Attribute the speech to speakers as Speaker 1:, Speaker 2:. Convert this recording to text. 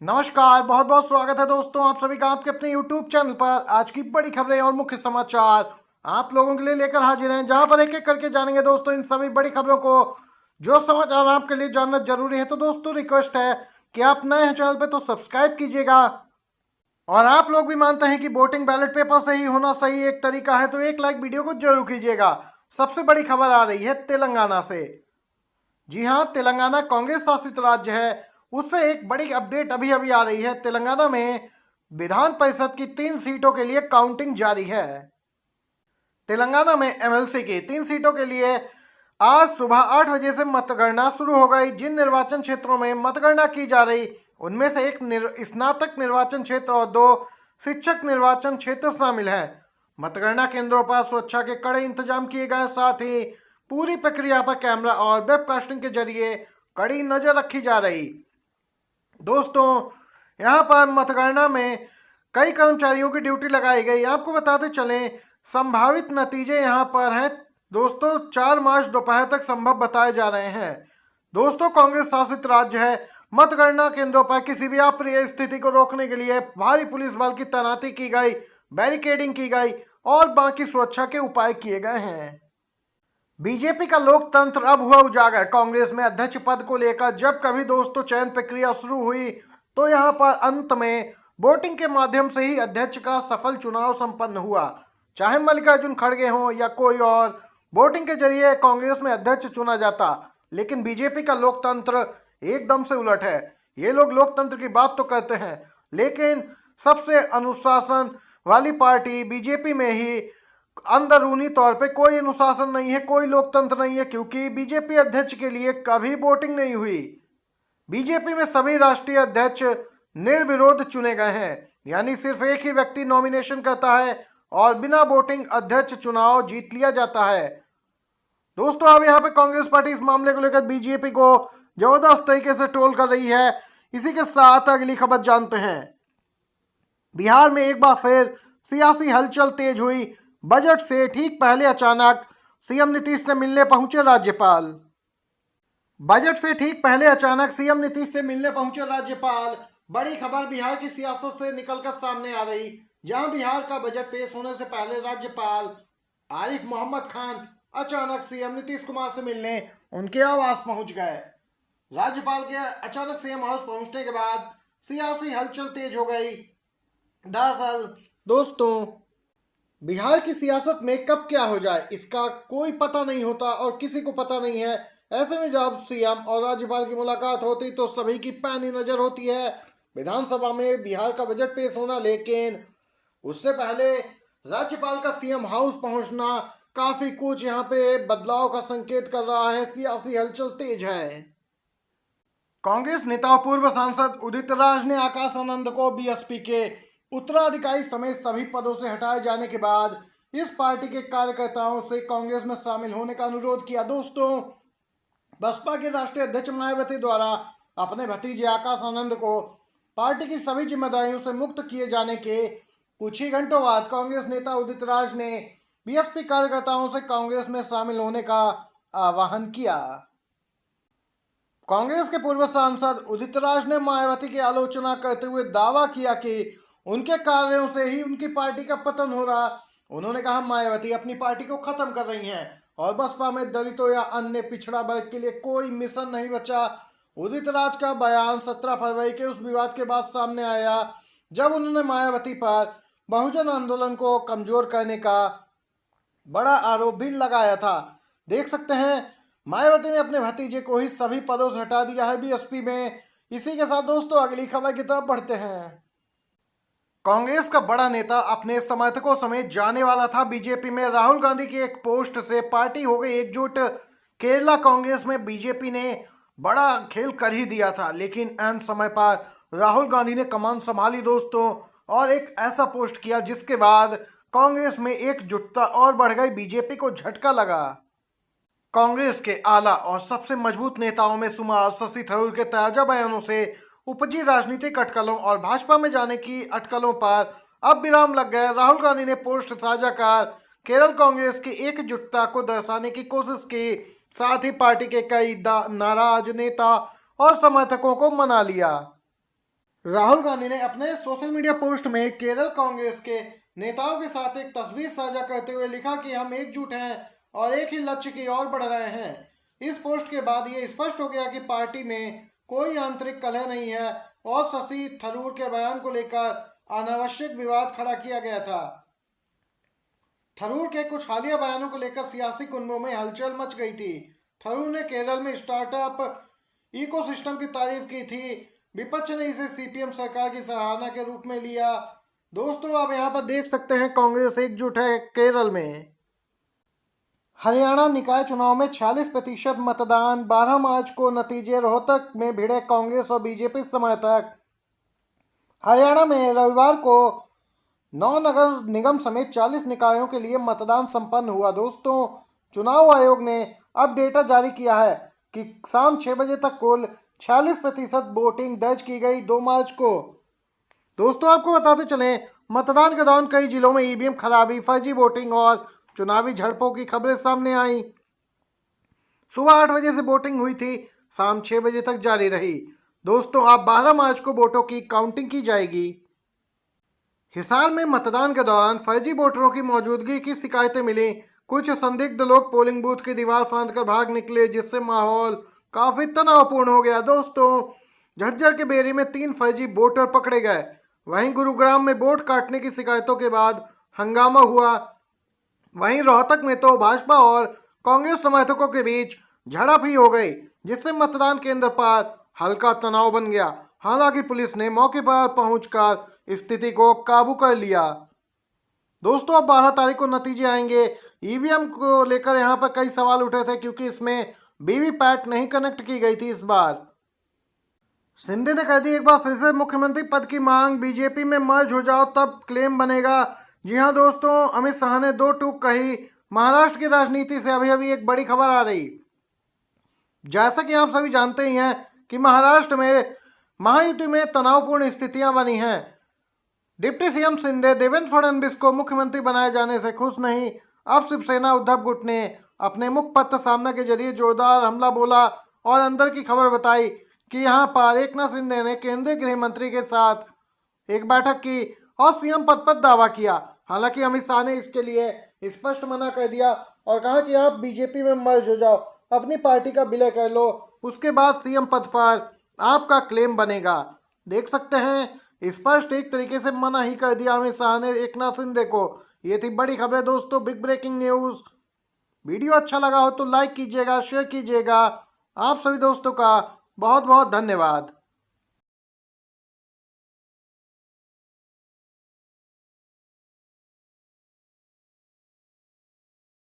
Speaker 1: नमस्कार, बहुत बहुत स्वागत है दोस्तों आप सभी का आपके अपने YouTube चैनल पर। आज की बड़ी खबरें और मुख्य समाचार आप लोगों के लिए लेकर हाजिर हैं, जहां पर एक एक करके जानेंगे दोस्तों इन सभी बड़ी खबरों को। जो समाचार आपके लिए जानना जरूरी है, तो दोस्तों रिक्वेस्ट है कि आप नए हैं चैनल पर तो सब्सक्राइब कीजिएगा। और आप लोग भी मानते हैं कि वोटिंग बैलेट पेपर से ही होना सही एक तरीका है, तो एक लाइक वीडियो को जरूर कीजिएगा। सबसे बड़ी खबर आ रही है तेलंगाना से। जी हाँ, तेलंगाना कांग्रेस शासित राज्य है, उससे एक बड़ी अपडेट अभी अभी आ रही है। तेलंगाना में विधान परिषद की 3 सीटों के लिए काउंटिंग जारी है। तेलंगाना में एमएलसी की 3 सीटों के लिए आज सुबह 8 बजे से मतगणना शुरू हो गई। जिन निर्वाचन क्षेत्रों में मतगणना की जा रही उनमें से एक स्नातक निर्वाचन क्षेत्र और 2 शिक्षक निर्वाचन क्षेत्र शामिल है। मतगणना केंद्रों पर सुरक्षा के कड़े इंतजाम किए गए, साथ ही पूरी प्रक्रिया पर कैमरा और वेबकास्टिंग के जरिए कड़ी नजर रखी जा रही। दोस्तों, यहाँ पर मतगणना में कई कर्मचारियों की ड्यूटी लगाई गई। आपको बताते चलें, संभावित नतीजे यहाँ पर हैं दोस्तों। 4 मार्च दोपहर तक संभव बताए जा रहे हैं। दोस्तों, कांग्रेस शासित राज्य है। मतगणना केंद्रों पर किसी भी अप्रिय स्थिति को रोकने के लिए भारी पुलिस बल की तैनाती की गई, बैरिकेडिंग की गई और बाकी सुरक्षा के उपाय किए गए हैं। बीजेपी का लोकतंत्र अब हुआ उजागर। कांग्रेस में अध्यक्ष पद को लेकर जब कभी दोस्तों चयन प्रक्रिया शुरू हुई, तो यहां पर अंत में वोटिंग के माध्यम से ही अध्यक्ष का सफल चुनाव संपन्न हुआ। चाहे मल्लिकार्जुन खड़गे हों या कोई और, वोटिंग के जरिए कांग्रेस में अध्यक्ष चुना जाता। लेकिन बीजेपी का लोकतंत्र एकदम से उलट है। ये लोग लोकतंत्र की बात तो करते हैं, लेकिन सबसे अनुशासन वाली पार्टी बीजेपी में ही अंदरूनी तौर पे कोई अनुशासन नहीं है, कोई लोकतंत्र नहीं है, क्योंकि बीजेपी अध्यक्ष के लिए कभी वोटिंग नहीं हुई। बीजेपी में सभी राष्ट्रीय अध्यक्ष निर्विरोध चुने गए हैं, यानी सिर्फ एक ही व्यक्ति नॉमिनेशन करता है और बिना वोटिंग अध्यक्ष चुनाव जीत लिया जाता है। दोस्तों, अब यहाँ पे कांग्रेस पार्टी इस मामले को लेकर बीजेपी को जबरदस्त तरीके से ट्रोल कर रही है। इसी के साथ अगली खबर जानते हैं। बिहार में एक बार फिर सियासी हलचल तेज हुई। बजट से ठीक पहले अचानक सीएम नीतीश से मिलने पहुंचे राज्यपाल। बजट से ठीक पहले अचानक सीएम नीतीश से मिलने पहुंचे राज्यपाल। बड़ी खबर बिहार की सियासत से निकलकर सामने आ रही, जहां बिहार का बजट पेश होने से पहले राज्यपाल आरिफ मोहम्मद खान अचानक सीएम नीतीश कुमार से मिलने उनके आवास पहुंच गए। राज्यपाल के अचानक सीएम हाउस पहुंचने के बाद सियासी हलचल तेज हो गई। दरअसल दोस्तों, बिहार की सियासत में कब क्या हो जाए इसका कोई पता नहीं होता और किसी को पता नहीं है। ऐसे में जब सीएम और राज्यपाल की मुलाकात होती तो सभी की पैनी नजर होती है विधानसभा में बिहार का बजट पेश होना, लेकिन उससे पहले राज्यपाल का सीएम हाउस पहुंचना काफी कुछ यहाँ पे बदलाव का संकेत कर रहा है। सियासी हलचल तेज है। कांग्रेस नेता और पूर्व सांसद उदित राज ने आकाश आनंद को बीएसपी के उत्तराधिकारी समेत सभी पदों से हटाए जाने के बाद इस पार्टी के कार्यकर्ताओं से कांग्रेस में शामिल होने का अनुरोध किया। दोस्तों, बसपा के राष्ट्रीय अध्यक्ष मायावती द्वारा अपने भतीजे आकाश आनंद को पार्टी की सभी जिम्मेदारियों से मुक्त किए जाने के कुछ ही घंटों बाद कांग्रेस नेता उदित राज ने बीएसपी कार्यकर्ताओं से कांग्रेस में शामिल होने का आह्वान किया। कांग्रेस के पूर्व सांसद उदित राज ने मायावती की आलोचना करते हुए दावा किया कि उनके कार्यों से ही उनकी पार्टी का पतन हो रहा। उन्होंने कहा, मायावती अपनी पार्टी को खत्म कर रही हैं और बसपा में दलितों या अन्य पिछड़ा वर्ग के लिए कोई मिशन नहीं बचा। उदित राज का बयान 17 फरवरी के उस विवाद के बाद सामने आया जब उन्होंने मायावती पर बहुजन आंदोलन को कमजोर करने का बड़ा आरोप भी लगाया था। देख सकते हैं, मायावती ने अपने भतीजे को ही सभी पदों से हटा दिया है बीएसपी में। इसी के साथ दोस्तों अगली खबर की तरफ बढ़ते हैं। कांग्रेस का बड़ा नेता अपने समर्थकों समेत जाने वाला था बीजेपी में। राहुल गांधी की एक पोस्ट से पार्टी हो गई एकजुट। केरला कांग्रेस में बीजेपी ने बड़ा खेल कर ही दिया था, लेकिन ऐन समय पर राहुल गांधी ने कमान संभाली दोस्तों, और एक ऐसा पोस्ट किया जिसके बाद कांग्रेस में एकजुटता और बढ़ गई। बीजेपी को झटका लगा। कांग्रेस के आला और सबसे मजबूत नेताओं में शुमार शशि थरूर के ताजा बयानों से उपजी राजनीतिक अटकलों और भाजपा में जाने की अटकलों पर अब विराम लग गया। राहुल गांधी ने पोस्ट साझा कर केरल कांग्रेस की एकजुटता को दर्शाने की कोशिश की, साथ ही पार्टी के कई नाराज नेता और समर्थकों को मना लिया। राहुल गांधी ने अपने सोशल मीडिया पोस्ट में केरल कांग्रेस के नेताओं के साथ एक तस्वीर साझा करते हुए लिखा कि हम एकजुट हैं और एक ही लक्ष्य की ओर बढ़ रहे हैं। इस पोस्ट के बाद ये स्पष्ट हो गया कि पार्टी में कोई आंतरिक कलह नहीं है और शशि थरूर के बयान को लेकर अनावश्यक विवाद खड़ा किया गया था। थरूर के कुछ हालिया बयानों को लेकर सियासी कुंभों में हलचल मच गई थी। थरूर ने केरल में स्टार्टअप इकोसिस्टम की तारीफ की थी। विपक्ष ने इसे सीपीएम सरकार की सराहना के रूप में लिया। दोस्तों, आप यहाँ पर देख सकते हैं कांग्रेस एकजुट है केरल में। हरियाणा निकाय चुनाव में 46% मतदान, 12 मार्च को नतीजे। रोहतक में भिड़े कांग्रेस और बीजेपी समर्थक। हरियाणा में रविवार को 9 नगर निगम समेत 40 निकायों के लिए मतदान संपन्न हुआ। दोस्तों, चुनाव आयोग ने अब डेटा जारी किया है कि शाम 6 बजे तक कुल 46% वोटिंग दर्ज की गई 2 मार्च को। दोस्तों, आपको बताते चलें, मतदान के दौरान कई जिलों में ईवीएम खराबी, फर्जी वोटिंग और चुनावी झड़पों की खबरें सामने आई। सुबह 8 बजे से वोटिंग हुई थी, शाम 6 बजे तक जारी रही। दोस्तों, अब 12 मार्च को वोटों की काउंटिंग की जाएगी। हिसार में मतदान के दौरान फर्जी वोटरों की मौजूदगी की शिकायतें मिली। कुछ संदिग्ध लोग पोलिंग बूथ की दीवार फांदकर भाग निकले, जिससे माहौल काफी तनावपूर्ण हो गया। दोस्तों, झज्जर के बेरी में 3 फर्जी वोटर पकड़े गए। वहीं गुरुग्राम में वोट काटने की शिकायतों के बाद हंगामा हुआ। वहीं रोहतक में तो भाजपा और कांग्रेस समर्थकों के बीच झड़प ही हो गई, जिससे मतदान केंद्र पर हल्का तनाव बन गया। हालांकि पुलिस ने मौके पर पहुंचकर स्थिति को काबू कर लिया। दोस्तों, अब 12 तारीख को नतीजे आएंगे। ईवीएम को लेकर यहाँ पर कई सवाल उठे थे, क्योंकि इसमें वीवीपैट नहीं कनेक्ट की गई थी। इस बार शिंदे ने कह दी एक बार फिर से मुख्यमंत्री पद की मांग, बीजेपी में मर्ज हो जाओ तब क्लेम बनेगा। जी हाँ दोस्तों, अमित शाह ने 2 टूक कही। महाराष्ट्र की राजनीति से अभी अभी एक बड़ी खबर आ रही। जैसा कि आप सभी जानते ही हैं कि महाराष्ट्र में महायुति में तनावपूर्ण स्थितियां बनी हैं। डिप्टी सीएम शिंदे देवेंद्र फडणवीस को मुख्यमंत्री बनाए जाने से खुश नहीं। अब शिवसेना उद्धव गुट ने अपने मुखपत्र सामना के जरिए जोरदार हमला बोला और अंदर की खबर बताई कि यहाँ पर एकनाथ शिंदे ने केंद्रीय गृह मंत्री के साथ एक बैठक की और सीएम पद पर दावा किया। हालांकि अमित शाह ने इसके लिए स्पष्ट मना कर दिया और कहा कि आप बीजेपी में मर्ज हो जाओ, अपनी पार्टी का विलय कर लो, उसके बाद सीएम पद पर आपका क्लेम बनेगा। देख सकते हैं, स्पष्ट एक तरीके से मना ही कर दिया अमित शाह ने एकनाथ शिंदे को। ये थी बड़ी खबरें दोस्तों, बिग ब्रेकिंग न्यूज। वीडियो अच्छा लगा हो तो लाइक कीजिएगा, शेयर कीजिएगा। आप सभी दोस्तों का बहुत बहुत धन्यवाद।